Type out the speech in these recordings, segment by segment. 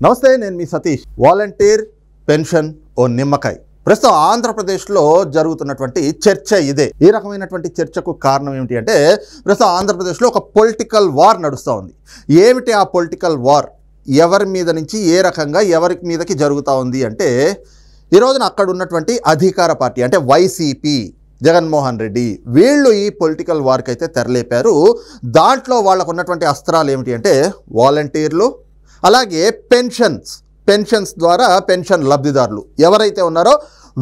నమస్తే, నేను మీ Satish. Volunteer pension ఓ నిమ్మకాయ. ప్రస్తుతం ఆంధ్రప్రదేశ్లో జరుగుతున్నటువంటి చర్చ ఇదే. ఈ రకమైనటువంటి చర్చకు కారణం ఏమిటి అంటే, ప్రస్తుతం ఆంధ్రప్రదేశ్లో ఒక పొలిటికల్ వార్ నడుస్తూ ఉంది. ఏమిటి ఆ పొలిటికల్ వార్? ఎవరి మీద నుంచి ఏ రకంగా ఎవరి మీదకి జరుగుతూ ఉంది అంటే, ఈ రోజున అక్కడ ఉన్నటువంటి అధికార పార్టీ అంటే వైసీపీ, జగన్మోహన్ రెడ్డి, వీళ్ళు ఈ పొలిటికల్ వార్కి అయితే తెరలేపారు. దాంట్లో వాళ్ళకు ఉన్నటువంటి అస్త్రాలు ఏమిటి అంటే వాలంటీర్లు, అలాగే పెన్షన్స్ ద్వారా పెన్షన్ లబ్ధిదారులు ఎవరైతే ఉన్నారో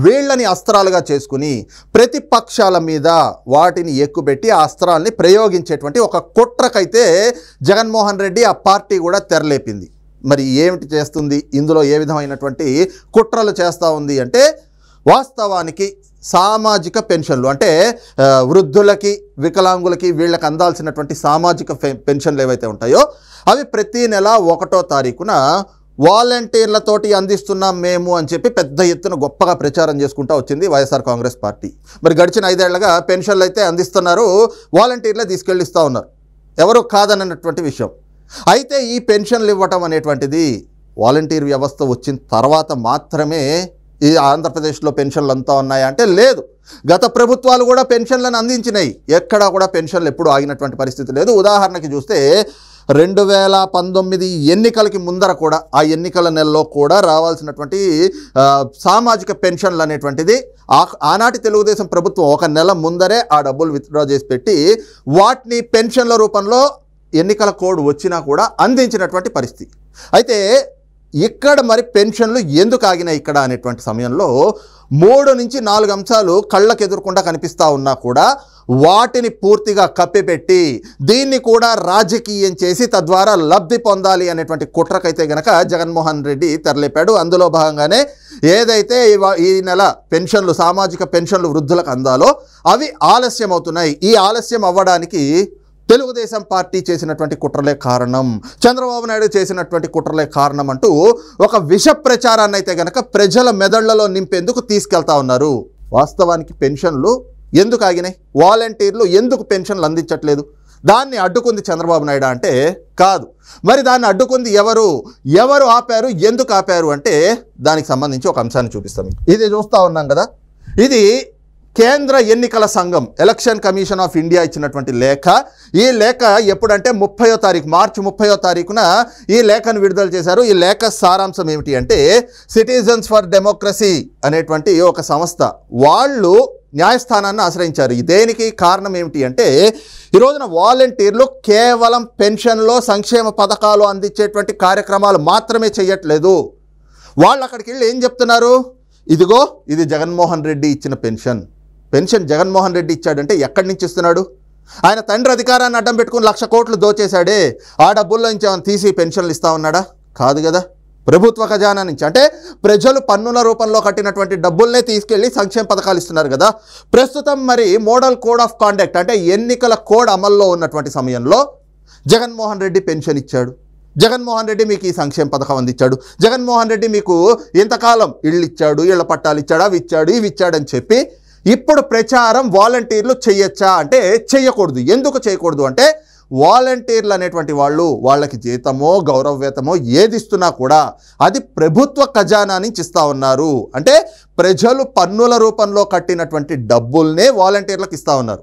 వీళ్ళని అస్త్రాలుగా చేసుకుని ప్రతిపక్షాల మీద వాటిని ఎక్కుపెట్టి ఆ అస్త్రాలని ప్రయోగించేటువంటి ఒక కుట్రకైతే జగన్మోహన్ రెడ్డి ఆ పార్టీ కూడా తెరలేపింది. మరి ఏమిటి చేస్తుంది, ఇందులో ఏ విధమైనటువంటి కుట్రలు చేస్తూ ఉంది అంటే, వాస్తవానికి సామాజిక పెన్షన్లు అంటే వృద్ధులకి, వికలాంగులకి, వీళ్ళకి అందాల్సినటువంటి సామాజిక పెన్షన్లు ఏవైతే ఉంటాయో అవి ప్రతి నెల 1వ తారీఖున వాలంటీర్లతోటి అందిస్తున్నాం మేము అని చెప్పి పెద్ద ఎత్తున గొప్పగా ప్రచారం చేసుకుంటూ వచ్చింది వైఎస్ఆర్ కాంగ్రెస్ పార్టీ. మరి గడిచిన 5 ఏళ్లుగా పెన్షన్లు అయితే అందిస్తున్నారు, వాలంటీర్లే తీసుకెళ్ళిస్తూ ఉన్నారు, ఎవరు కాదన్నటువంటి విషయం. అయితే ఈ పెన్షన్లు ఇవ్వటం అనేటువంటిది వాలంటీర్ వ్యవస్థ వచ్చిన తర్వాత మాత్రమే ఈ ఆంధ్రప్రదేశ్లో పెన్షన్లు అంతా ఉన్నాయా అంటే లేదు. గత ప్రభుత్వాలు కూడా పెన్షన్లను అందించినాయి, ఎక్కడా కూడా పెన్షన్లు ఎప్పుడు ఆగినటువంటి పరిస్థితి లేదు. ఉదాహరణకి చూస్తే 2019 ఎన్నికలకి ముందర కూడా, ఆ ఎన్నికల నెలలో కూడా రావాల్సినటువంటి సామాజిక పెన్షన్లు అనేటువంటిది ఆనాటి తెలుగుదేశం ప్రభుత్వం 1 నెల ముందరే ఆ డబ్బులు విత్డ్రా చేసి పెట్టి వాటిని పెన్షన్ల రూపంలో ఎన్నికల కోడ్ వచ్చినా కూడా అందించినటువంటి పరిస్థితి. అయితే ఇక్కడ మరి పెన్షన్లు ఎందుకు ఆగినాయి ఇక్కడ అనేటువంటి సమయంలో 3 నుంచి 4 అంశాలు కళ్ళకు ఎదురకుండా కనిపిస్తూ ఉన్నా కూడా వాటిని పూర్తిగా కప్పిపెట్టి దీన్ని కూడా రాజకీయం చేసి తద్వారా లబ్ధి పొందాలి అనేటువంటి కుట్రకైతే గనక జగన్మోహన్ రెడ్డి తెరలేపాడు. అందులో భాగంగానే ఏదైతే ఈ నెల పెన్షన్లు, సామాజిక పెన్షన్లు వృద్ధులకు అందాలో అవి ఆలస్యం అవుతున్నాయి. ఈ ఆలస్యం అవ్వడానికి తెలుగుదేశం పార్టీ చేసినటువంటి కుట్రలే కారణం, చంద్రబాబు నాయుడు చేసినటువంటి కుట్రలే కారణం అంటూ ఒక విష ప్రచారాన్ని అయితే గనక ప్రజల మెదళ్లలో నింపేందుకు తీసుకెళ్తా ఉన్నారు. వాస్తవానికి పెన్షన్లు ఎందుకు ఆగినాయి, వాలంటీర్లు ఎందుకు పెన్షన్లు అందించట్లేదు, దాన్ని అడ్డుకుంది చంద్రబాబు నాయుడు అంటే కాదు. మరి దాన్ని అడ్డుకుంది ఎవరు ఆపారు, ఎందుకు ఆపారు అంటే దానికి సంబంధించి ఒక అంశాన్ని చూపిస్తాం. ఇది చూస్తూ ఉన్నాం కదా, ఇది కేంద్ర ఎన్నికల సంఘం, ఎలక్షన్ కమిషన్ ఆఫ్ ఇండియా ఇచ్చినటువంటి లేఖ. ఈ లేఖ ఎప్పుడంటే మార్చి 30వ తారీఖున ఈ లేఖను విడుదల చేశారు. ఈ లేఖ సారాంశం ఏమిటి అంటే, సిటిజన్స్ ఫర్ డెమోక్రసీ అనేటువంటి ఒక సంస్థ వాళ్ళు న్యాయస్థానాన్ని ఆశ్రయించారు. దేనికి కారణం ఏమిటి అంటే, ఈ రోజున వాలంటీర్లు కేవలం పెన్షన్లో సంక్షేమ పథకాలు అందించేటువంటి కార్యక్రమాలు మాత్రమే చేయట్లేదు. వాళ్ళు అక్కడికి వెళ్ళి ఏం చెప్తున్నారు, ఇదిగో ఇది జగన్మోహన్ రెడ్డి ఇచ్చిన పెన్షన్ జగన్మోహన్ రెడ్డి ఇచ్చాడంటే ఎక్కడి నుంచి ఇస్తున్నాడు? ఆయన తండ్రి అధికారాన్ని అడ్డం పెట్టుకుని 1,00,000 కోట్లు దోచేశాడే, ఆ డబ్బుల్లో నుంచి ఏమైనా తీసి పెన్షన్లు ఇస్తా ఉన్నాడా? కాదు కదా, ప్రభుత్వ ఖజానా నుంచి, అంటే ప్రజలు పన్నుల రూపంలో కట్టినటువంటి డబ్బుల్నే తీసుకెళ్ళి సంక్షేమ పథకాలు ఇస్తున్నారు కదా. ప్రస్తుతం మరి మోడల్ కోడ్ ఆఫ్ కాండక్ట్ అంటే ఎన్నికల కోడ్ అమల్లో ఉన్నటువంటి సమయంలో జగన్మోహన్ రెడ్డి పెన్షన్ ఇచ్చాడు, జగన్మోహన్ రెడ్డి మీకు ఈ సంక్షేమ పథకం అందించాడు, జగన్మోహన్ రెడ్డి మీకు ఇంతకాలం ఇళ్ళు ఇచ్చాడు, ఇళ్ల పట్టాలు ఇచ్చాడు, అవి ఇచ్చాడు, ఇవి ఇచ్చాడని చెప్పి ఇప్పుడు ప్రచారం వాలంటీర్లు చేయొచ్చా అంటే చేయకూడదు. ఎందుకు చేయకూడదు అంటే, వాలంటీర్లు అనేటువంటి వాళ్ళు వాళ్ళకి జీతమో గౌరవవేతమో ఏది ఇస్తున్నా కూడా అది ప్రభుత్వ ఖజానా నుంచి ఇస్తూ ఉన్నారు. అంటే ప్రజలు పన్నుల రూపంలో కట్టినటువంటి డబ్బుల్నే వాలంటీర్లకు ఇస్తూ ఉన్నారు.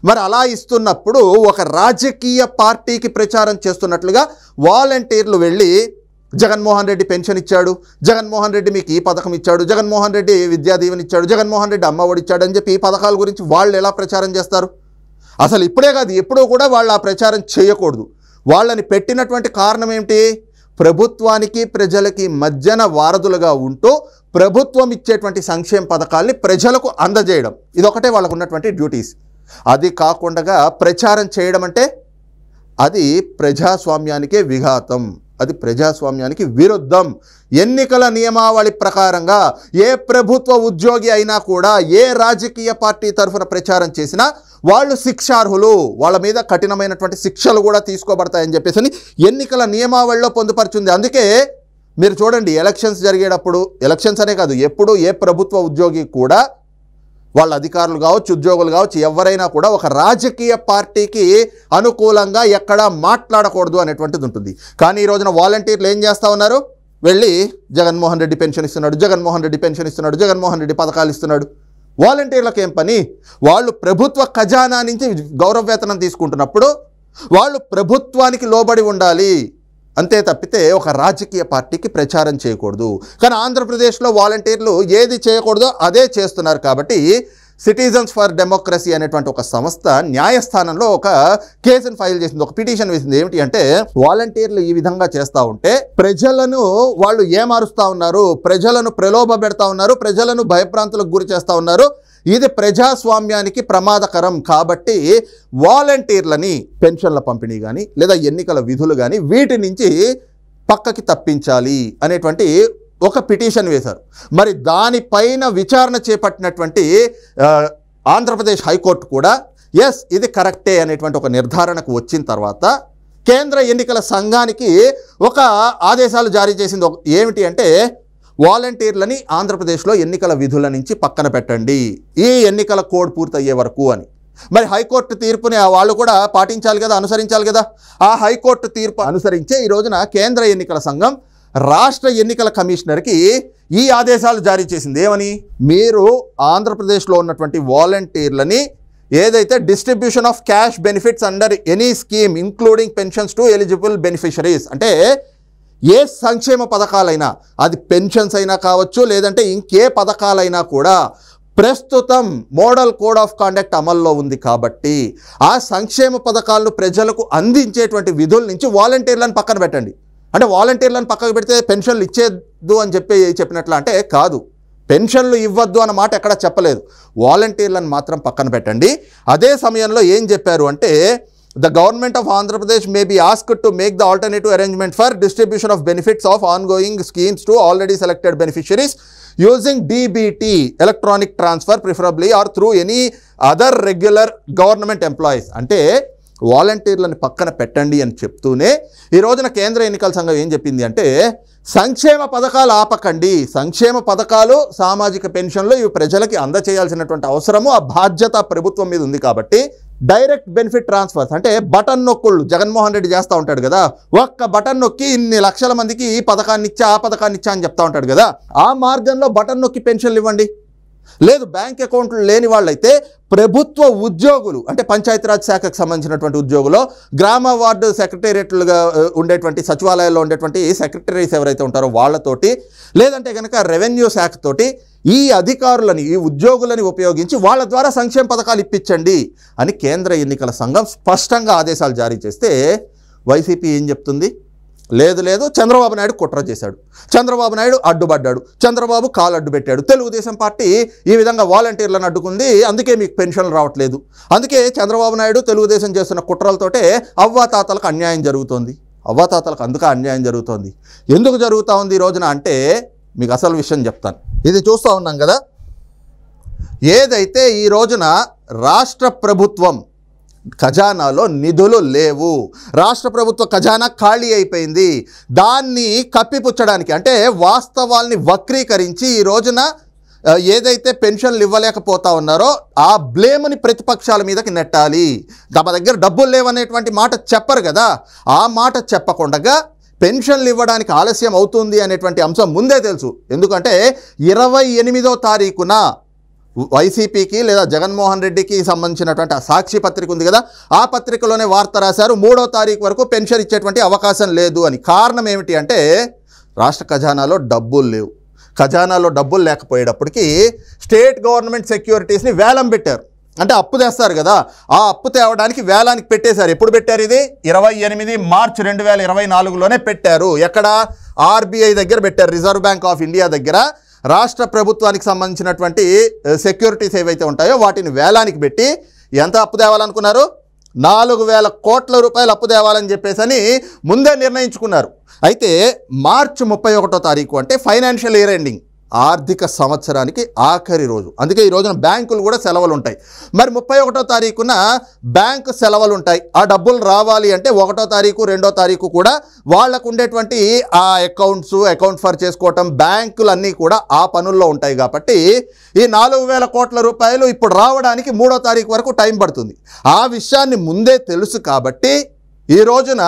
మరి అలా ఇస్తున్నప్పుడు ఒక రాజకీయ పార్టీకి ప్రచారం చేస్తున్నట్లుగా వాలంటీర్లు వెళ్ళి జగన్మోహన్ రెడ్డి పెన్షన్ ఇచ్చాడు, జగన్మోహన్ రెడ్డి మీకు ఈ పథకం ఇచ్చాడు, జగన్మోహన్ రెడ్డి విద్యా దీవెన ఇచ్చాడు, జగన్మోహన్ రెడ్డి అమ్మఒడి ఇచ్చాడు అని చెప్పి ఈ పథకాల గురించి వాళ్ళు ఎలా ప్రచారం చేస్తారు? అసలు ఇప్పుడే కాదు, ఎప్పుడూ కూడా వాళ్ళు ఆ ప్రచారం చేయకూడదు. వాళ్ళని పెట్టినటువంటి కారణం ఏమిటి? ప్రభుత్వానికి ప్రజలకి మధ్యన వారధులుగా ఉంటూ ప్రభుత్వం ఇచ్చేటువంటి సంక్షేమ పథకాల్ని ప్రజలకు అందజేయడం, ఇదొకటే వాళ్ళకు ఉన్నటువంటి డ్యూటీస్. అది కాకుండా ప్రచారం చేయడం అంటే అది ప్రజాస్వామ్యానికే విఘాతం, అది ప్రజాస్వామ్యానికి విరుద్ధం. ఎన్నికల నియమావళి ప్రకారంగా ఏ ప్రభుత్వ ఉద్యోగి అయినా కూడా ఏ రాజకీయ పార్టీ తరఫున ప్రచారం చేసినా వాళ్ళు శిక్షార్హులు, వాళ్ళ మీద కఠినమైనటువంటి శిక్షలు కూడా తీసుకోబడతాయని చెప్పేసి ఎన్నికల నియమావళిలో పొందుపరిచింది. అందుకే మీరు చూడండి, ఎలక్షన్స్ జరిగేటప్పుడు, ఎలక్షన్స్ అనే కాదు, ఎప్పుడు ఏ ప్రభుత్వ ఉద్యోగి కూడా వాళ్ళ అధికారులు కావచ్చు, ఉద్యోగులు కావచ్చు, ఎవరైనా కూడా ఒక రాజకీయ పార్టీకి అనుకూలంగా ఎక్కడా మాట్లాడకూడదు అనేటువంటిది ఉంటుంది. కానీ ఈ రోజున వాలంటీర్లు ఏం చేస్తూ ఉన్నారు? వెళ్ళి జగన్మోహన్ రెడ్డి పెన్షన్ ఇస్తున్నాడు, జగన్మోహన్ రెడ్డి పెన్షన్ ఇస్తున్నాడు, జగన్మోహన్ రెడ్డి పథకాలు ఇస్తున్నాడు. వాలంటీర్లకు ఏం పని? వాళ్ళు ప్రభుత్వ ఖజానా నుంచి గౌరవ వేతనం తీసుకుంటున్నప్పుడు వాళ్ళు ప్రభుత్వానికి లోబడి ఉండాలి, అంతే తప్పితే ఒక రాజకీయ పార్టీకి ప్రచారం చేయకూడదు. కానీ ఆంధ్రప్రదేశ్లో వాలంటీర్లు ఏది చేయకూడదో అదే చేస్తున్నారు. కాబట్టి సిటిజన్స్ ఫర్ డెమోక్రసీ అనేటువంటి ఒక సంస్థ న్యాయస్థానంలో ఒక కేసును ఫైల్ చేసింది, ఒక పిటిషన్ వేసింది. ఏమిటి అంటే, వాలంటీర్లు ఈ విధంగా చేస్తూ ఉంటే ప్రజలను వాళ్ళు ఏమారుస్తూ ఉన్నారు, ప్రజలను ప్రలోభ పెడతా ఉన్నారు, ప్రజలను భయభ్రాంతులకు గురి చేస్తూ ఉన్నారు. ఇది ప్రజాస్వామ్యానికి ప్రమాదకరం. కాబట్టి వాలంటీర్లని పెన్షన్ల పంపిణీ కానీ లేదా ఎన్నికల విధులు కానీ వీటి నుంచి పక్కకి తప్పించాలి అనేటువంటి ఒక పిటిషన్ వేశారు. మరి దానిపైన విచారణ చేపట్టినటువంటి ఆంధ్రప్రదేశ్ హైకోర్టు కూడా ఎస్ ఇది కరెక్టే అనేటువంటి ఒక నిర్ధారణకు వచ్చిన తర్వాత కేంద్ర ఎన్నికల సంఘానికి ఒక ఆదేశాలు జారీ చేసింది. ఏమిటి అంటే, వాలంటీర్లని ఆంధ్రప్రదేశ్లో ఎన్నికల విధుల నుంచి పక్కన పెట్టండి ఈ ఎన్నికల కోడ్ పూర్తయ్యే వరకు అని. మరి హైకోర్టు తీర్పుని వాళ్ళు కూడా పాటించాలి కదా, అనుసరించాలి కదా. ఆ హైకోర్టు తీర్పు అనుసరించే ఈ రోజున కేంద్ర ఎన్నికల సంఘం రాష్ట్ర ఎన్నికల కమిషనర్కి ఈ ఆదేశాలు జారీ చేసింది. ఏమని? మీరు ఆంధ్రప్రదేశ్లో ఉన్నటువంటి వాలంటీర్లని ఏదైతే distribution of cash benefits under any scheme including pensions to eligible beneficiaries, అంటే ఏ సంక్షేమ పథకాలైనా, అది పెన్షన్స్ అయినా కావచ్చు లేదంటే ఇంకే పథకాలైనా కూడా ప్రస్తుతం మోడల్ కోడ్ ఆఫ్ కాండక్ట్ అమల్లో ఉంది. కాబట్టి ఆ సంక్షేమ పథకాలను ప్రజలకు అందించేటువంటి విధుల నుంచి వాలంటీర్లను పక్కన పెట్టండి. అంటే వాలంటీర్లను పక్కకు పెడితే పెన్షన్లు ఇచ్చేద్దు అని చెప్పినట్లు అంటే కాదు. పెన్షన్లు ఇవ్వద్దు అన్న మాట ఎక్కడ చెప్పలేదు. వాలంటీర్లను మాత్రం పక్కన పెట్టండి. అదే సమయంలో ఏం చెప్పారు అంటే, the government of Andhra Pradesh may be asked to make the alternative arrangement for distribution of benefits of ongoing schemes to already selected beneficiaries using DBT, electronic transfer preferably, or through any other regular government employees. అంటే వాలంటీర్లను పక్కన పెట్టండి అని చెప్తూనే ఈ రోజున కేంద్ర ఎన్నికల సంఘం ఏం చెప్పింది అంటే, సంక్షేమ పథకాలు ఆపకండి, సంక్షేమ పథకాలు సామాజిక పెన్షన్లు ఇవి ప్రజలకి అందచేయాల్సినటువంటి అవసరము ఆ బాధ్యత ప్రభుత్వం మీద ఉంది. కాబట్టి డైరెక్ట్ బెనిఫిట్ ట్రాన్స్ఫర్స్ అంటే బటన్ నొక్కుళ్ళు జగన్మోహన్ రెడ్డి చేస్తూ ఉంటాడు కదా, ఒక్క బటన్ నొక్కి ఇన్ని లక్షల మందికి ఈ పథకాన్ని ఇచ్చా ఆ పథకాన్ని ఇచ్చా అని చెప్తా ఉంటాడు కదా, ఆ మార్గంలో బటన్ నొక్కి పెన్షన్లు ఇవ్వండి. లేదు బ్యాంక్ అకౌంట్లు లేని వాళ్ళైతే ప్రభుత్వ ఉద్యోగులు అంటే పంచాయతీరాజ్ శాఖకు సంబంధించినటువంటి ఉద్యోగులు, గ్రామ వార్డు సెక్రటేరియట్లుగా ఉండేటువంటి సచివాలయాల్లో ఉండేటువంటి సెక్రటరీస్ ఎవరైతే ఉంటారో వాళ్ళతోటి, లేదంటే కనుక రెవెన్యూ శాఖతోటి ఈ అధికారులని ఈ ఉద్యోగులని ఉపయోగించి వాళ్ళ ద్వారా సంక్షేమ పథకాలు ఇప్పించండి అని కేంద్ర ఎన్నికల సంఘం స్పష్టంగా ఆదేశాలు జారీ చేస్తే వైసీపీ ఏం చెప్తుంది? లేదు లేదు చంద్రబాబు నాయుడు కుట్ర చేశాడు, చంద్రబాబు నాయుడు అడ్డుపడ్డాడు, చంద్రబాబు కాలు అడ్డు పెట్టాడు, తెలుగుదేశం పార్టీ ఈ విధంగా వాలంటీర్లను అడ్డుకుంది, అందుకే మీకు పెన్షన్లు రావట్లేదు, అందుకే చంద్రబాబు నాయుడు తెలుగుదేశం చేస్తున్న కుట్రలతోటే అవ్వాతాతలకు అన్యాయం జరుగుతోంది. అవ్వాతాతలకు అందుకే అన్యాయం జరుగుతోంది. ఎందుకు జరుగుతూ ఉంది ఈ రోజున అంటే మీకు అసలు విషయం చెప్తాను. ఇది చూస్తూ ఉన్నాం కదా, ఏదైతే ఈ రోజున రాష్ట్ర ప్రభుత్వం ఖజానాలో నిధులు లేవు, రాష్ట్ర ప్రభుత్వ ఖజానా ఖాళీ అయిపోయింది, దాన్ని కప్పిపుచ్చడానికి అంటే వాస్తవాల్ని వక్రీకరించి ఈ రోజున ఏదైతే పెన్షన్లు ఇవ్వలేకపోతా ఉన్నారో ఆ బ్లేమ్ని ప్రతిపక్షాల మీదకి నెట్టాలి. తమ దగ్గర డబ్బులు లేవనేటువంటి మాట చెప్పరు కదా, ఆ మాట చెప్పకుండా పెన్షన్లు ఇవ్వడానికి ఆలస్యం అవుతుంది అనేటువంటి అంశం ముందే తెలుసు. ఎందుకంటే 28వ తారీఖున వైసీపీకి లేదా జగన్మోహన్ రెడ్డికి సంబంధించినటువంటి ఆ సాక్షి పత్రిక ఉంది కదా, ఆ పత్రికలోనే వార్త రాశారు 3వ తారీఖు వరకు పెన్షన్ ఇచ్చేటువంటి అవకాశం లేదు అని. కారణం ఏమిటి అంటే రాష్ట్ర ఖజానాలో డబ్బులు లేవు. ఖజానాలో డబ్బులు లేకపోయేటప్పటికి స్టేట్ గవర్నమెంట్ సెక్యూరిటీస్ని వేలం పెట్టారు. అంటే అప్పు తెస్తారు కదా, ఆ అప్పు తేవడానికి వేలానికి పెట్టేశారు. ఎప్పుడు పెట్టారు? ఇది 28 మార్చి 2024లోనే పెట్టారు. ఎక్కడ? ఆర్బీఐ దగ్గర పెట్టారు, రిజర్వ్ బ్యాంక్ ఆఫ్ ఇండియా దగ్గర. రాష్ట్ర ప్రభుత్వానికి సంబంధించినటువంటి సెక్యూరిటీస్ ఏవైతే ఉంటాయో వాటిని వేలానికి పెట్టి ఎంత అప్పు తేవాలనుకున్నారు? 4,000 కోట్ల రూపాయలు అప్పు తేవాలని చెప్పేసి ముందే నిర్ణయించుకున్నారు. అయితే మార్చి 31వ తారీఖు అంటే ఫైనాన్షియల్ ఇయర్ ఎండింగ్, ఆర్థిక సంవత్సరానికి ఆఖరి రోజు. అందుకే ఈ రోజున బ్యాంకులు కూడా సెలవులు ఉంటాయి. మరి 31వ తారీఖున బ్యాంకు సెలవులు ఉంటాయి. ఆ డబ్బులు రావాలి అంటే 1వ తారీఖు 2వ తారీఖు కూడా వాళ్ళకు ఉండేటువంటి ఆ అకౌంట్ ఫర్ చేసుకోవటం బ్యాంకులు అన్నీ కూడా ఆ పనుల్లో ఉంటాయి. కాబట్టి ఈ 4,000 కోట్ల రూపాయలు ఇప్పుడు రావడానికి 3వ తారీఖు వరకు టైం పడుతుంది. ఆ విషయాన్ని ముందే తెలుసు కాబట్టి ఈ రోజున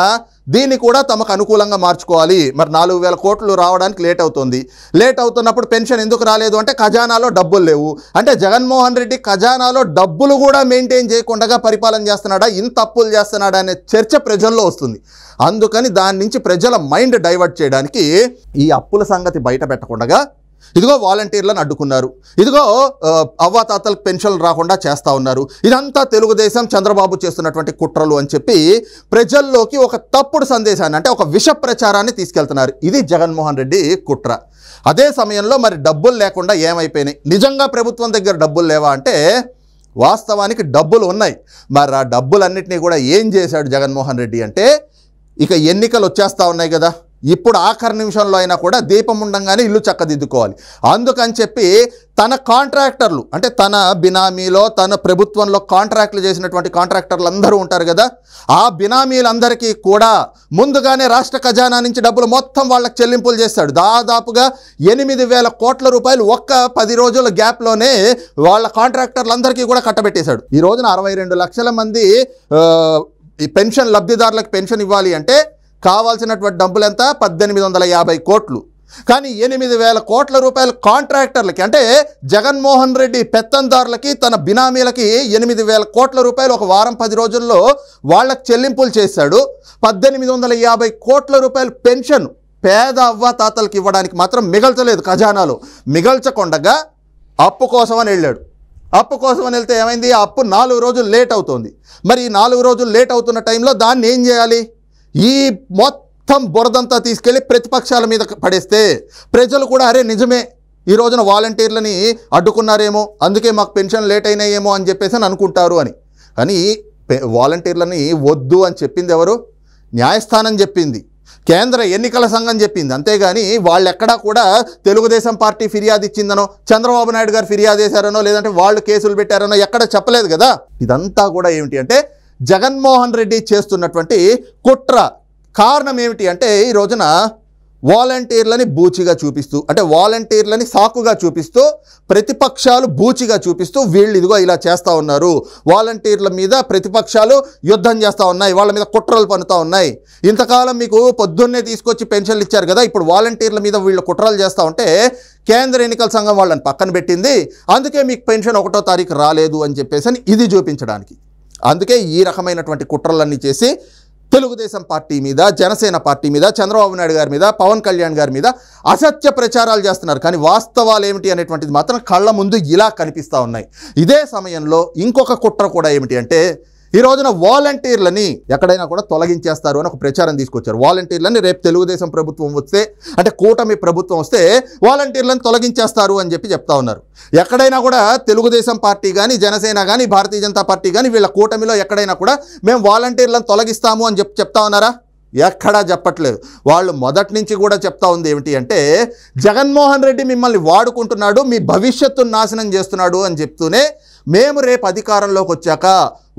దీన్ని కూడా తమకు అనుకూలంగా మార్చుకోవాలి. మరి 4,000 కోట్లు రావడానికి లేట్ అవుతుంది. లేట్ అవుతున్నప్పుడు పెన్షన్ ఎందుకు రాలేదు అంటే ఖజానాలో డబ్బులు లేవు. అంటే జగన్మోహన్ రెడ్డి ఖజానాలో డబ్బులు కూడా మెయింటైన్ చేయకుండా పరిపాలన చేస్తున్నాడా, ఇంత అప్పులు చేస్తున్నాడా అనే చర్చ ప్రజల్లో వస్తుంది. అందుకని దాని నుంచి ప్రజల మైండ్ డైవర్ట్ చేయడానికి ఈ అప్పుల సంగతి బయట పెట్టకుండా ఇదిగో వాలంటీర్లను అడ్డుకున్నారు, ఇదిగో అవ్వాతాతలకు పెన్షన్లు రాకుండా చేస్తూ ఉన్నారు, ఇదంతా తెలుగుదేశం చంద్రబాబు చేస్తున్నటువంటి కుట్రలు అని చెప్పి ప్రజల్లోకి ఒక తప్పుడు సందేశాన్ని, అంటే ఒక విష ప్రచారాన్ని తీసుకెళ్తున్నారు. ఇది జగన్మోహన్ రెడ్డి కుట్ర. అదే సమయంలో మరి డబ్బులు లేకుండా ఏమైపోయినాయి? నిజంగా ప్రభుత్వం దగ్గర డబ్బులు లేవా అంటే వాస్తవానికి డబ్బులు ఉన్నాయి. మరి ఆ డబ్బులన్నింటినీ కూడా ఏం చేశాడు జగన్మోహన్ రెడ్డి అంటే, ఇక ఎన్నికలు వచ్చేస్తూ ఉన్నాయి కదా, ఇప్పుడు ఆఖరి నిమిషంలో అయినా కూడా దీపం ఉండంగానే ఇల్లు చక్కదిద్దుకోవాలి. అందుకని చెప్పి తన కాంట్రాక్టర్లు, అంటే తన బినామీలో తన ప్రభుత్వంలో కాంట్రాక్టులు చేసినటువంటి కాంట్రాక్టర్లు అందరూ ఉంటారు కదా, ఆ బినామీలందరికీ కూడా ముందుగానే రాష్ట్ర ఖజానా నుంచి డబ్బులు మొత్తం వాళ్ళకి చెల్లింపులు చేస్తాడు. దాదాపుగా 8,000 కోట్ల రూపాయలు ఒక్క 10 రోజుల గ్యాప్లోనే వాళ్ళ కాంట్రాక్టర్లందరికీ కూడా కట్టబెట్టేశాడు. ఈ రోజున 62 లక్షల మంది ఈ పెన్షన్ లబ్ధిదారులకు పెన్షన్ ఇవ్వాలి అంటే కావాల్సినటువంటి డబ్బులు ఎంత? 1,850 కోట్లు. కానీ 8,000 కోట్ల రూపాయలు కాంట్రాక్టర్లకి, అంటే జగన్మోహన్ రెడ్డి పెత్తందారులకి తన బినామీలకి 8,000 కోట్ల రూపాయలు ఒక వారం 10 రోజుల్లో వాళ్ళకి చెల్లింపులు చేశాడు. 1,850 కోట్ల రూపాయలు పెన్షన్ పేద అవ్వాతాతలకు ఇవ్వడానికి మాత్రం మిగల్చలేదు. ఖజానాలో మిగల్చకుండా అప్పు కోసమని వెళ్ళాడు. అప్పు కోసమని వెళ్తే ఏమైంది? ఆ అప్పు 4 రోజులు లేట్ అవుతుంది. మరి ఈ 4 రోజులు లేట్ అవుతున్న టైంలో దాన్ని ఏం చేయాలి? ఈ మొత్తం బురదంతా తీసుకెళ్ళి ప్రతిపక్షాల మీద పడేస్తే ప్రజలు కూడా అరే నిజమే, ఈ రోజున వాలంటీర్లని అడ్డుకున్నారేమో, అందుకే మాకు పెన్షన్ లేట్ అయినాయేమో అని చెప్పేసి అని అనుకుంటారు అని. కానీ వాలంటీర్లని వద్దు అని చెప్పింది ఎవరు? న్యాయస్థానం చెప్పింది, కేంద్ర ఎన్నికల సంఘం చెప్పింది. అంతేగాని వాళ్ళెక్కడా కూడా తెలుగుదేశం పార్టీ ఫిర్యాదు ఇచ్చిందనో, చంద్రబాబు నాయుడు గారు ఫిర్యాదు చేశారనో, లేదంటే వాళ్ళు కేసులు పెట్టారనో ఎక్కడ చెప్పలేదు కదా. ఇదంతా కూడా ఏమిటి అంటే జగన్మోహన్ రెడ్డి చేస్తున్నటువంటి కుట్ర. కారణం ఏమిటి అంటే ఈ రోజున వాలంటీర్లని బూచిగా చూపిస్తూ, అంటే వాలంటీర్లని సాకుగా చూపిస్తూ, ప్రతిపక్షాలు బూచిగా చూపిస్తూ వీళ్ళు ఇదిగో ఇలా చేస్తూ ఉన్నారు, వాలంటీర్ల మీద ప్రతిపక్షాలు యుద్ధం చేస్తూ ఉన్నాయి, వాళ్ళ మీద కుట్రలు పన్నుతూ ఉన్నాయి. ఇంతకాలం మీకు పొద్దున్నే తీసుకొచ్చి పెన్షన్లు ఇచ్చారు కదా, ఇప్పుడు వాలంటీర్ల మీద వీళ్ళు కుట్రలు చేస్తూ ఉంటే కేంద్ర ఎన్నికల సంఘం వాళ్ళని పక్కన పెట్టింది, అందుకే మీకు పెన్షన్ 1వ తారీఖు రాలేదు అని చెప్పేసి ఇది చూపించడానికి. అందుకే ఈ రకమైనటువంటి కుట్రలన్నీ చేసి తెలుగుదేశం పార్టీ మీద, జనసేన పార్టీ మీద, చంద్రబాబు నాయుడు గారి మీద, పవన్ కళ్యాణ్ గారి మీద అసత్య ప్రచారాలు చేస్తున్నారు. కానీ వాస్తవాలు ఏమిటి అనేటువంటిది మాత్రం కళ్ళ ముందు ఇలా కనిపిస్తూ ఉన్నాయి. ఇదే సమయంలో ఇంకొక కుట్ర కూడా ఏమిటి అంటే ఈ రోజున వాలంటీర్లని ఎక్కడైనా కూడా తొలగించేస్తారు అని ఒక ప్రచారం తీసుకొచ్చారు. వాలంటీర్లని రేపు తెలుగుదేశం ప్రభుత్వం వస్తే, అంటే కూటమి ప్రభుత్వం వస్తే వాలంటీర్లను తొలగించేస్తారు అని చెప్పి చెప్తా ఉన్నారు. ఎక్కడైనా కూడా తెలుగుదేశం పార్టీ కానీ, జనసేన కానీ, భారతీయ జనతా పార్టీ కానీ వీళ్ళ కూటమిలో ఎక్కడైనా కూడా మేము వాలంటీర్లను తొలగిస్తాము అని చెప్తా ఉన్నారా? ఎక్కడా చెప్పట్లేదు. వాళ్ళు మొదటి నుంచి కూడా చెప్తా ఉంది ఏమిటి అంటే జగన్మోహన్ రెడ్డి మిమ్మల్ని వాడుకుంటున్నాడు, మీ భవిష్యత్తును నాశనం చేస్తున్నాడు అని చెప్తూనే మేము రేపు అధికారంలోకి వచ్చాక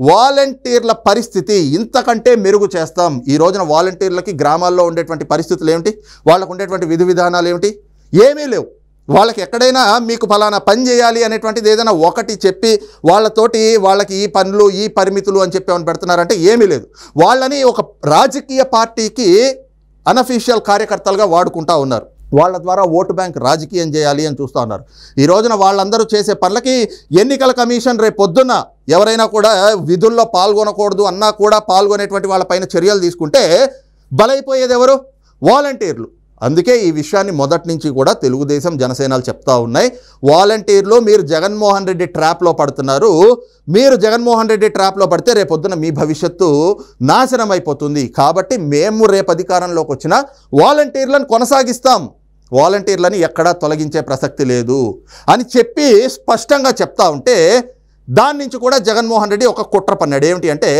వాలంటీర్ల పరిస్థితి ఇంతకంటే మెరుగు చేస్తాం. ఈ రోజున వాలంటీర్లకి గ్రామాల్లో ఉండేటువంటి పరిస్థితులు ఏమిటి, వాళ్ళకు ఉండేటువంటి విధి విధానాలు ఏమిటి? ఏమీ లేవు. వాళ్ళకి ఎక్కడైనా మీకు ఫలానా పని చేయాలి అనేటువంటిది ఏదైనా ఒకటి చెప్పి వాళ్ళతోటి వాళ్ళకి ఈ పనులు ఈ పరిమితులు అని చెప్పి ఏమైనా పెడుతున్నారంటే ఏమీ లేదు. వాళ్ళని ఒక రాజకీయ పార్టీకి అనఫీషియల్ కార్యకర్తలుగా వాడుకుంటూ ఉన్నారు. వాళ్ళ ద్వారా ఓటు బ్యాంక్ రాజకీయం చేయాలి అని చూస్తూ ఉన్నారు. ఈ రోజున వాళ్ళందరూ చేసే పనులకి ఎన్నికల కమిషన్ రేపు పొద్దున్న ఎవరైనా కూడా విధుల్లో పాల్గొనకూడదు అన్నా కూడా పాల్గొనేటువంటి వాళ్ళపైన చర్యలు తీసుకుంటే బలైపోయేది ఎవరు? వాలంటీర్లు. అందుకే ఈ విషయాన్ని మొదటి నుంచి కూడా తెలుగుదేశం జనసేనలు చెప్తా ఉన్నాయి. వాలంటీర్లు మీరు జగన్మోహన్ రెడ్డి ట్రాప్లో పడుతున్నారు, మీరు జగన్మోహన్ రెడ్డి ట్రాప్లో పడితే రేపొద్దున మీ భవిష్యత్తు నాశనం అయిపోతుంది. కాబట్టి మేము రేపు అధికారంలోకి వచ్చిన వాలంటీర్లను కొనసాగిస్తాం, వాలంటీర్లని ఎక్కడా తొలగించే ప్రసక్తి లేదు అని చెప్పి స్పష్టంగా చెప్తా ఉంటే దాని నుంచి కూడా జగన్మోహన్ రెడ్డి ఒక కుట్ర పన్నాడు. ఏమిటి అంటే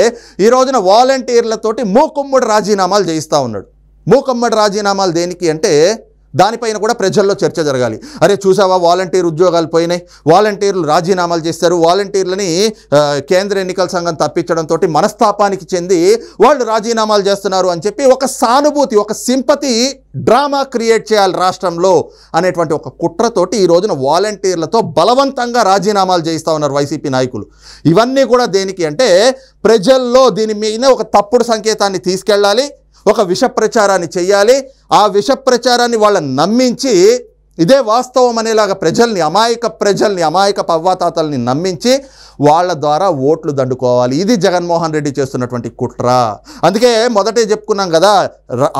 ఈ రోజున వాలంటీర్లతోటి మూకుమ్మడి రాజీనామాలు చేయిస్తూ ఉన్నాడు. మూకమ్మడి రాజీనామాలు దేనికి అంటే దానిపైన కూడా ప్రజల్లో చర్చ జరగాలి. అరే చూసావా, వాలంటీర్ ఉద్యోగాలు పోయినాయి, వాలంటీర్లు రాజీనామాలు చేస్తారు, వాలంటీర్లని కేంద్ర ఎన్నికల సంఘం తప్పించడంతో మనస్తాపానికి చెంది వాళ్ళు రాజీనామాలు చేస్తున్నారు అని చెప్పి ఒక సానుభూతి, ఒక సింపతి డ్రామా క్రియేట్ చేయాలి రాష్ట్రంలో అనేటువంటి ఒక కుట్రతోటి ఈ రోజున వాలంటీర్లతో బలవంతంగా రాజీనామాలు చేయిస్తూ ఉన్నారు వైసీపీ నాయకులు. ఇవన్నీ కూడా దేనికి అంటే ప్రజల్లో దీని మీద ఒక తప్పుడు సంకేతాన్ని తీసుకెళ్ళాలి, ఒక విష ప్రచారాన్ని చెయ్యాలి. ఆ విష ప్రచారాన్ని వాళ్ళని నమ్మించి ఇదే వాస్తవం అనేలాగా ప్రజల్ని అమాయకపు అవ్వాతాతల్ని నమ్మించి వాళ్ళ ద్వారా ఓట్లు దండుకోవాలి. ఇది జగన్మోహన్ రెడ్డి చేస్తున్నటువంటి కుట్ర. అందుకే మొదటే చెప్పుకున్నాం కదా,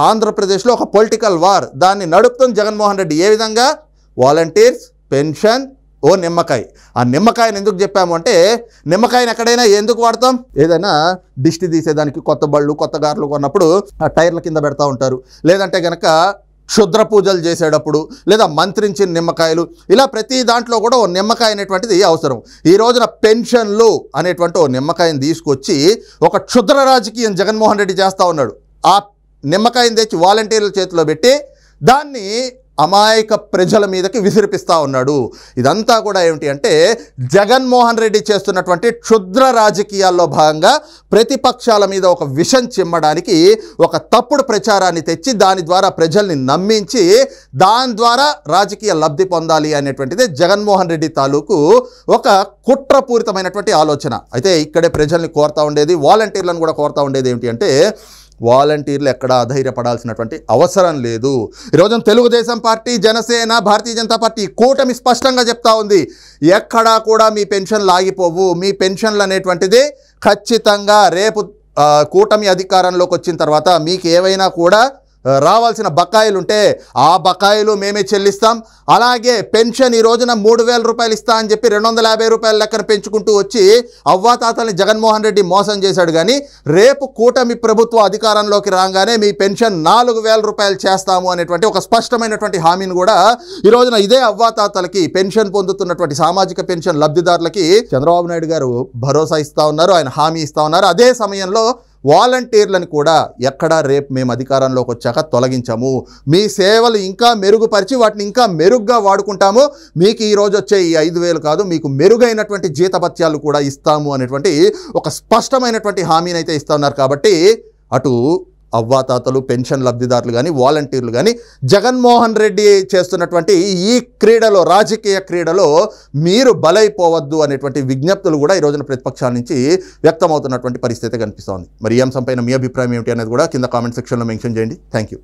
ఆంధ్రప్రదేశ్లో ఒక పొలిటికల్ వార్, దాన్ని నడుపుతుంది జగన్మోహన్ రెడ్డి. ఏ విధంగా? వాలంటీర్స్, పెన్షన్, ఓ నిమ్మకాయ. ఆ నిమ్మకాయని ఎందుకు చెప్పాము అంటే, నిమ్మకాయని ఎక్కడైనా ఎందుకు వాడతాం? ఏదైనా దిష్టి తీసేదానికి కొత్త బళ్ళు, కొత్త కార్లు కొన్నప్పుడు ఆ టైర్ల కింద పెడతా ఉంటారు. లేదంటే కనుక క్షుద్ర పూజలు చేసేటప్పుడు, లేదా మంత్రించిన నిమ్మకాయలు, ఇలా ప్రతి దాంట్లో కూడా ఓ నిమ్మకాయ అనేటువంటిది అవసరం. ఈ రోజున పెన్షన్లు అనేటువంటి ఓ నిమ్మకాయని తీసుకొచ్చి ఒక క్షుద్ర రాజకీయం జగన్మోహన్ రెడ్డి చేస్తూ ఉన్నాడు. ఆ నిమ్మకాయని తెచ్చి వాలంటీర్ల చేతిలో పెట్టి దాన్ని అమాయక ప్రజల మీదకి విసిరిపిస్తూ ఉన్నాడు. ఇదంతా కూడా ఏమిటి అంటే జగన్మోహన్ రెడ్డి చేస్తున్నటువంటి క్షుద్ర రాజకీయాల్లో భాగంగా ప్రతిపక్షాల మీద ఒక విషం చిమ్మడానికి ఒక తప్పుడు ప్రచారాన్ని తెచ్చి దాని ద్వారా ప్రజల్ని నమ్మించి దాని ద్వారా రాజకీయ లబ్ధి పొందాలి అనేటువంటిదే జగన్మోహన్ రెడ్డి తాలూకు ఒక కుట్రపూరితమైనటువంటి ఆలోచన. అయితే ఇక్కడే ప్రజల్ని కోరుతూ ఉండేది, వాలంటీర్లను కూడా కోరుతూ ఉండేది ఏమిటి అంటే, వాలంటీర్లు ఎక్కడ అధైర్యపడాల్సినటువంటి అవసరం లేదు. ఈరోజు తెలుగుదేశం పార్టీ, జనసేన, భారతీయ జనతా పార్టీ కూటమి స్పష్టంగా చెప్తా ఉంది, ఎక్కడా కూడా మీ పెన్షన్లు ఆగిపోవు. మీ పెన్షన్లు అనేటువంటిది ఖచ్చితంగా రేపు కూటమి అధికారంలోకి వచ్చిన తర్వాత మీకు ఏవైనా కూడా రావాల్సిన బకాయిలు ఉంటే ఆ బకాయిలు మేమే చెల్లిస్తాం. అలాగే పెన్షన్ ఈ రోజున 3,000 రూపాయలు ఇస్తా అని చెప్పి 250 రూపాయల లెక్కన పెంచుకుంటూ వచ్చి అవ్వాతాతల్ని జగన్మోహన్ రెడ్డి మోసం చేశాడు. కానీ రేపు కూటమి ప్రభుత్వం అధికారంలోకి రాగానే మీ పెన్షన్ 4,000 రూపాయలు చేస్తాము అనేటువంటి ఒక స్పష్టమైనటువంటి హామీని కూడా ఈ రోజున ఇదే అవ్వాతాతలకి, పెన్షన్ పొందుతున్నటువంటి సామాజిక పెన్షన్ లబ్ధిదారులకి చంద్రబాబు నాయుడు గారు భరోసా ఇస్తూ ఉన్నారు, ఆయన హామీ ఇస్తూ ఉన్నారు. అదే సమయంలో వాలంటీర్లను కూడా ఎక్కడా రేపు మేము అధికారంలోకి వచ్చాక తొలగించాము, మీ సేవలు ఇంకా మెరుగుపరిచి వాటిని ఇంకా మెరుగ్గా వాడుకుంటాము, మీకు ఈరోజు వచ్చే ఈ 5,000 కాదు, మీకు మెరుగైనటువంటి జీతభత్యాలు కూడా ఇస్తాము అనేటువంటి ఒక స్పష్టమైనటువంటి హామీని అయితే ఇస్తూ ఉన్నారు. కాబట్టి అటు అవ్వాతాతలు, పెన్షన్ లబ్ధిదారులు కానీ, వాలంటీర్లు కానీ జగన్మోహన్ రెడ్డి చేస్తున్నటువంటి ఈ క్రీడలో, రాజకీయ క్రీడలో మీరు బలైపోవద్దు అనేటువంటి విజ్ఞప్తులు కూడా ఈ రోజున ప్రతిపక్షాల నుంచి వ్యక్తమవుతున్నటువంటి పరిస్థితి కనిపిస్తోంది. మరి ఈ అంశంపైన మీ అభిప్రాయం ఏమిటి అనేది కూడా కింద కామెంట్ సెక్షన్లో మెన్షన్ చేయండి. Thank you.